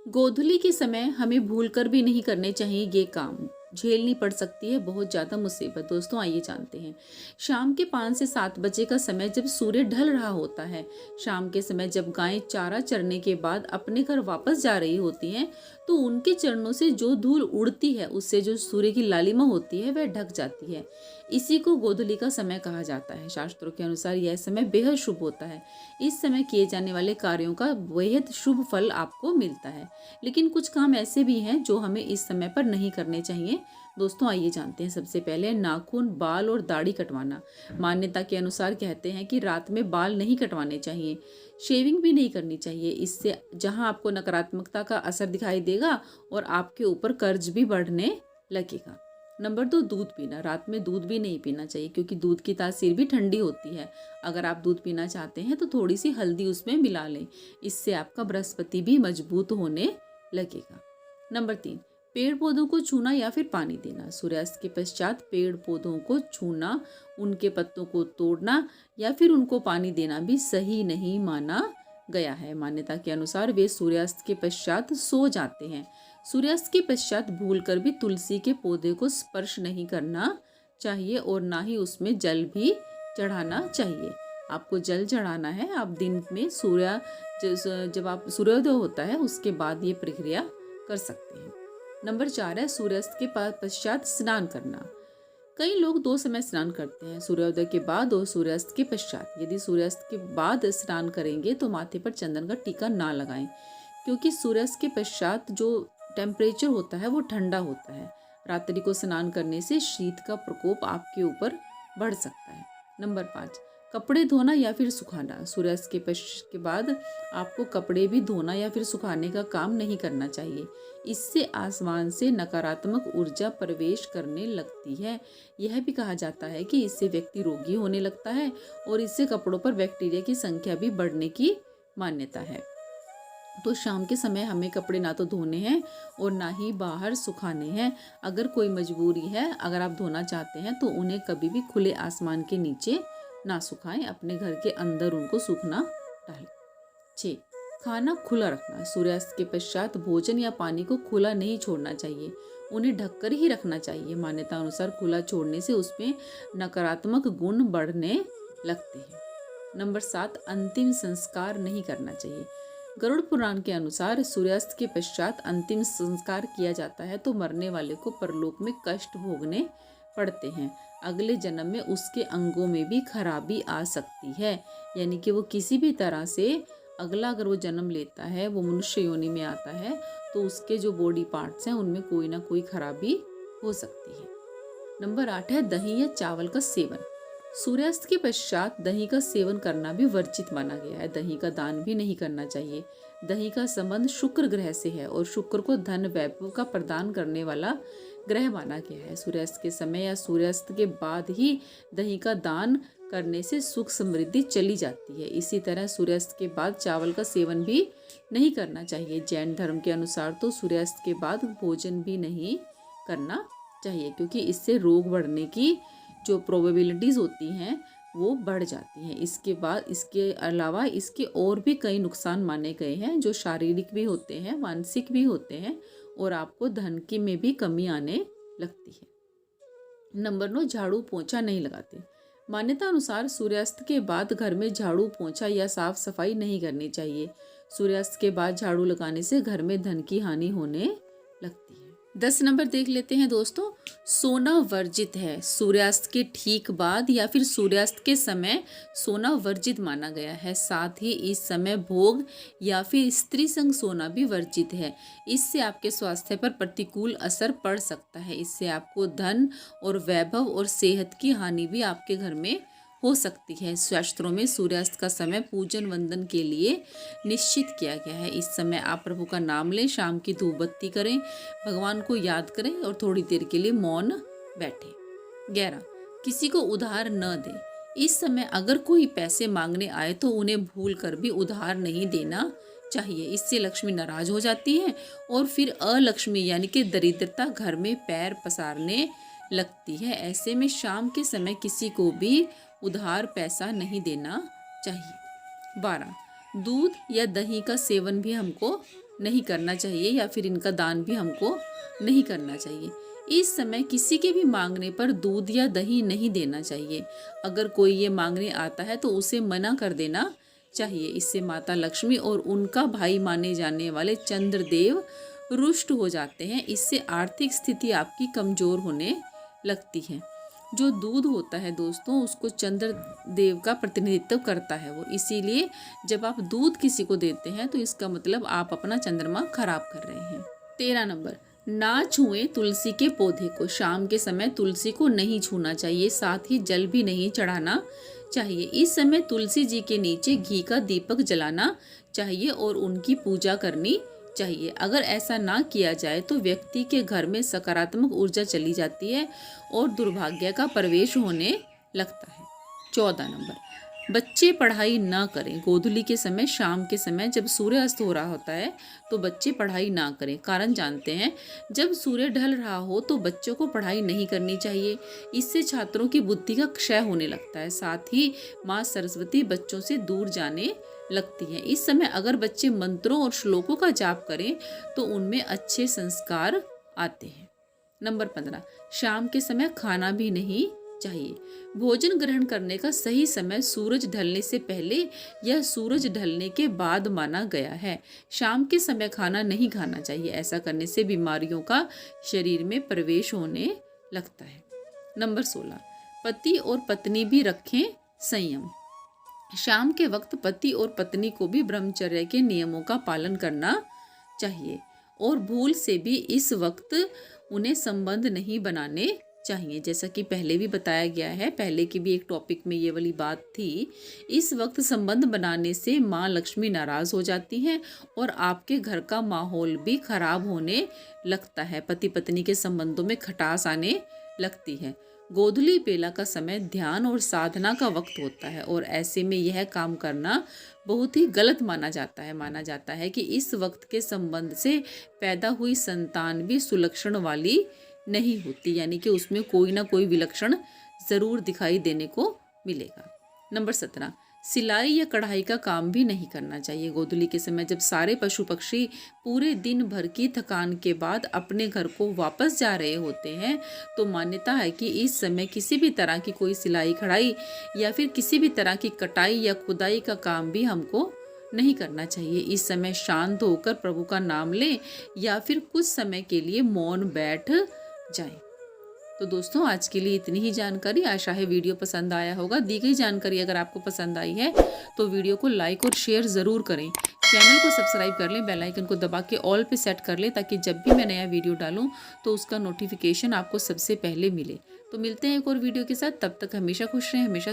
गोधूली के समय हमें भूलकर भी नहीं करने चाहिए ये काम। झेलनी पड़ सकती है बहुत ज़्यादा मुसीबत। दोस्तों आइए जानते हैं। शाम के 5 से 7 बजे का समय जब सूर्य ढल रहा होता है, शाम के समय जब गायें चारा चरने के बाद अपने घर वापस जा रही होती हैं, तो उनके चरणों से जो धूल उड़ती है उससे जो सूर्य की लालिमा होती है वह ढक जाती है। इसी को गोधूली का समय कहा जाता है। शास्त्रों के अनुसार यह समय बेहद शुभ होता है। इस समय किए जाने वाले कार्यों का बेहद शुभ फल आपको मिलता है। लेकिन कुछ काम ऐसे भी हैं जो हमें इस समय पर नहीं करने चाहिए। दोस्तों आइए जानते हैं। सबसे पहले नाखून, बाल और दाढ़ी कटवाना। मान्यता के अनुसार कहते हैं कि रात में बाल नहीं कटवाने चाहिए, शेविंग भी नहीं करनी चाहिए। इससे जहां आपको नकारात्मकता का असर दिखाई देगा और आपके ऊपर कर्ज भी बढ़ने लगेगा। नंबर 2, दूध पीना। रात में दूध भी नहीं पीना चाहिए क्योंकि दूध की तासीर भी ठंडी होती है। अगर आप दूध पीना चाहते हैं तो थोड़ी सी हल्दी उसमें मिला लें, इससे आपका बृहस्पति भी मजबूत होने लगेगा। नंबर 3, पेड़ पौधों को छूना या फिर पानी देना। सूर्यास्त के पश्चात पेड़ पौधों को छूना, उनके पत्तों को तोड़ना या फिर उनको पानी देना भी सही नहीं माना गया है। मान्यता के अनुसार वे सूर्यास्त के पश्चात सो जाते हैं। सूर्यास्त के पश्चात भूलकर भी तुलसी के पौधे को स्पर्श नहीं करना चाहिए और ना ही उसमें जल भी चढ़ाना चाहिए। आपको जल चढ़ाना है। आप दिन में जब आप सूर्योदय होता है उसके बाद ये प्रक्रिया कर सकते हैं। नंबर 4 है सूर्यास्त के पश्चात स्नान करना। कई लोग 2 समय स्नान करते हैं, सूर्योदय के बाद और सूर्यास्त के पश्चात। यदि सूर्यास्त के बाद स्नान करेंगे तो माथे पर चंदन का टीका ना लगाएं क्योंकि सूर्यास्त के पश्चात जो टेम्परेचर होता है वो ठंडा होता है। रात्रि को स्नान करने से शीत का प्रकोप आपके ऊपर बढ़ सकता है। नंबर 5, कपड़े धोना या फिर सुखाना। सूर्यास्त के बाद आपको कपड़े भी धोना या फिर सुखाने का काम नहीं करना चाहिए। इससे आसमान से नकारात्मक ऊर्जा प्रवेश करने लगती है। यह भी कहा जाता है कि इससे व्यक्ति रोगी होने लगता है और इससे कपड़ों पर बैक्टीरिया की संख्या भी बढ़ने की मान्यता है। तो शाम के समय हमें कपड़े ना तो धोने हैं और ना ही बाहर सुखाने हैं। अगर कोई मजबूरी है, अगर आप धोना चाहते हैं तो उन्हें कभी भी खुले आसमान के नीचे ना सुखाएं, अपने घर के अंदर उनको सूखना डालें। 6, खाना खुला रखना। सूर्यास्त के पश्चात भोजन या पानी को खुला नहीं छोड़ना चाहिए, उन्हें ढककर ही रखना चाहिए। मान्यता अनुसार खुला छोड़ने से उसमें नकारात्मक गुण बढ़ने लगते हैं। नंबर 7, अंतिम संस्कार नहीं करना चाहिए। गरुड़ पुराण के अनुसार सूर्यास्त के पश्चात अंतिम संस्कार किया जाता है तो मरने वाले को परलोक में कष्ट भोगने पड़ते हैं। अगले जन्म में उसके अंगों में भी खराबी आ सकती है, यानी कि वो किसी भी तरह से अगर वो जन्म लेता है, वो मनुष्य योनि में आता है तो उसके जो बॉडी पार्ट्स हैं उनमें कोई ना कोई खराबी हो सकती है। नंबर 8 है दही या चावल का सेवन। सूर्यास्त के पश्चात दही का सेवन करना भी वर्जित माना गया है। दही का दान भी नहीं करना चाहिए। दही का संबंध शुक्र ग्रह से है और शुक्र को धन वैभव का प्रदान करने वाला ग्रह माना गया है। सूर्यास्त के समय या सूर्यास्त के बाद ही दही का दान करने से सुख समृद्धि चली जाती है। इसी तरह सूर्यास्त के बाद चावल का सेवन भी नहीं करना चाहिए। जैन धर्म के अनुसार तो सूर्यास्त के बाद भोजन भी नहीं करना चाहिए क्योंकि इससे रोग बढ़ने की जो प्रोबेबिलिटीज होती हैं वो बढ़ जाती हैं। इसके अलावा इसके और भी कई नुकसान माने गए हैं जो शारीरिक भी होते हैं, मानसिक भी होते हैं और आपको धन की में भी कमी आने लगती है। नंबर 9, झाड़ू पोंछा नहीं लगाते। मान्यता अनुसार सूर्यास्त के बाद घर में झाड़ू पोंछा या साफ सफाई नहीं करनी चाहिए। सूर्यास्त के बाद झाड़ू लगाने से घर में धन की हानि होने लगती है। 10 नंबर देख लेते हैं दोस्तों। सोना वर्जित है। सूर्यास्त के ठीक बाद या फिर सूर्यास्त के समय सोना वर्जित माना गया है। साथ ही इस समय भोग या फिर स्त्री संग सोना भी वर्जित है। इससे आपके स्वास्थ्य पर प्रतिकूल असर पड़ सकता है। इससे आपको धन और वैभव और सेहत की हानि भी आपके घर में हो सकती है। शास्त्रों में सूर्यास्त का समय पूजन वंदन के लिए निश्चित किया गया है। इस समय आप प्रभु का नाम लें, शाम की धूप बत्ती करें, भगवान को याद करें और थोड़ी देर के लिए मौन बैठें। 11, किसी को उधार न दें। इस समय अगर कोई पैसे मांगने आए तो उन्हें भूल कर भी उधार नहीं देना चाहिए। इससे लक्ष्मी नाराज हो जाती है और फिर अलक्ष्मी यानी कि दरिद्रता घर में पैर पसारने लगती है। ऐसे में शाम के समय किसी को भी उधार पैसा नहीं देना चाहिए। 12, दूध या दही का सेवन भी हमको नहीं करना चाहिए या फिर इनका दान भी हमको नहीं करना चाहिए। इस समय किसी के भी मांगने पर दूध या दही नहीं देना चाहिए। अगर कोई ये मांगने आता है तो उसे मना कर देना चाहिए। इससे माता लक्ष्मी और उनका भाई माने जाने वाले चंद्रदेव रुष्ट हो जाते हैं। इससे आर्थिक स्थिति आपकी कमजोर होने लगती है। जो दूध होता है दोस्तों, उसको चंद्र देव का प्रतिनिधित्व करता है वो, इसीलिए जब आप दूध किसी को देते हैं तो इसका मतलब आप अपना चंद्रमा खराब कर रहे हैं। 13 नंबर, ना छुएं तुलसी के पौधे को। शाम के समय तुलसी को नहीं छूना चाहिए, साथ ही जल भी नहीं चढ़ाना चाहिए। इस समय तुलसी जी के नीचे घी का दीपक जलाना चाहिए और उनकी पूजा करनी चाहिए। अगर ऐसा ना किया जाए तो व्यक्ति के घर में सकारात्मक ऊर्जा चली जाती है और दुर्भाग्य का प्रवेश होने लगता है। 14 नंबर, बच्चे पढ़ाई ना करें। गोधूली के समय, शाम के समय जब सूर्य अस्त हो रहा होता है तो बच्चे पढ़ाई ना करें। कारण जानते हैं, जब सूर्य ढल रहा हो तो बच्चों को पढ़ाई नहीं करनी चाहिए। इससे छात्रों की बुद्धि का क्षय होने लगता है। साथ ही माँ सरस्वती बच्चों से दूर जाने लगती है। इस समय अगर बच्चे मंत्रों और श्लोकों का जाप करें तो उनमें अच्छे संस्कार आते हैं। नंबर 15, शाम के समय खाना भी नहीं चाहिए। भोजन ग्रहण करने का सही समय सूरज ढलने से पहले या सूरज ढलने के बाद माना गया है। शाम के समय खाना नहीं खाना चाहिए। ऐसा करने से बीमारियों का शरीर में प्रवेश होने लगता है। नंबर 16, पति और पत्नी भी रखें संयम। शाम के वक्त पति और पत्नी को भी ब्रह्मचर्य के नियमों का पालन करना चाहिए और भूल से भी इस वक्त उन्हें संबंध नहीं बनाने चाहिए। जैसा कि पहले भी बताया गया है, पहले की भी एक टॉपिक में ये वाली बात थी। इस वक्त संबंध बनाने से माँ लक्ष्मी नाराज हो जाती हैं और आपके घर का माहौल भी खराब होने लगता है। पति पत्नी के संबंधों में खटास आने लगती है। गोधूली बेला का समय ध्यान और साधना का वक्त होता है और ऐसे में यह काम करना बहुत ही गलत माना जाता है कि इस वक्त के संबंध से पैदा हुई संतान भी सुलक्षण वाली नहीं होती, यानी कि उसमें कोई ना कोई विलक्षण जरूर दिखाई देने को मिलेगा। नंबर 17, सिलाई या कढ़ाई का काम भी नहीं करना चाहिए। गोधूली के समय जब सारे पशु पक्षी पूरे दिन भर की थकान के बाद अपने घर को वापस जा रहे होते हैं तो मान्यता है कि इस समय किसी भी तरह की कोई सिलाई कढ़ाई या फिर किसी भी तरह की कटाई या खुदाई का काम भी हमको नहीं करना चाहिए। इस समय शांत होकर प्रभु का नाम लें या फिर कुछ समय के लिए मौन बैठ जाएं। तो दोस्तों, आज के लिए इतनी ही जानकारी। आशा है वीडियो पसंद आया होगा। दी गई जानकारी अगर आपको पसंद आई है तो वीडियो को लाइक और शेयर ज़रूर करें। चैनल को सब्सक्राइब कर लें, बेल आइकन को दबा के ऑल पे सेट कर लें ताकि जब भी मैं नया वीडियो डालूं तो उसका नोटिफिकेशन आपको सबसे पहले मिले। तो मिलते हैं एक और वीडियो के साथ। तब तक हमेशा खुश रहें, हमेशा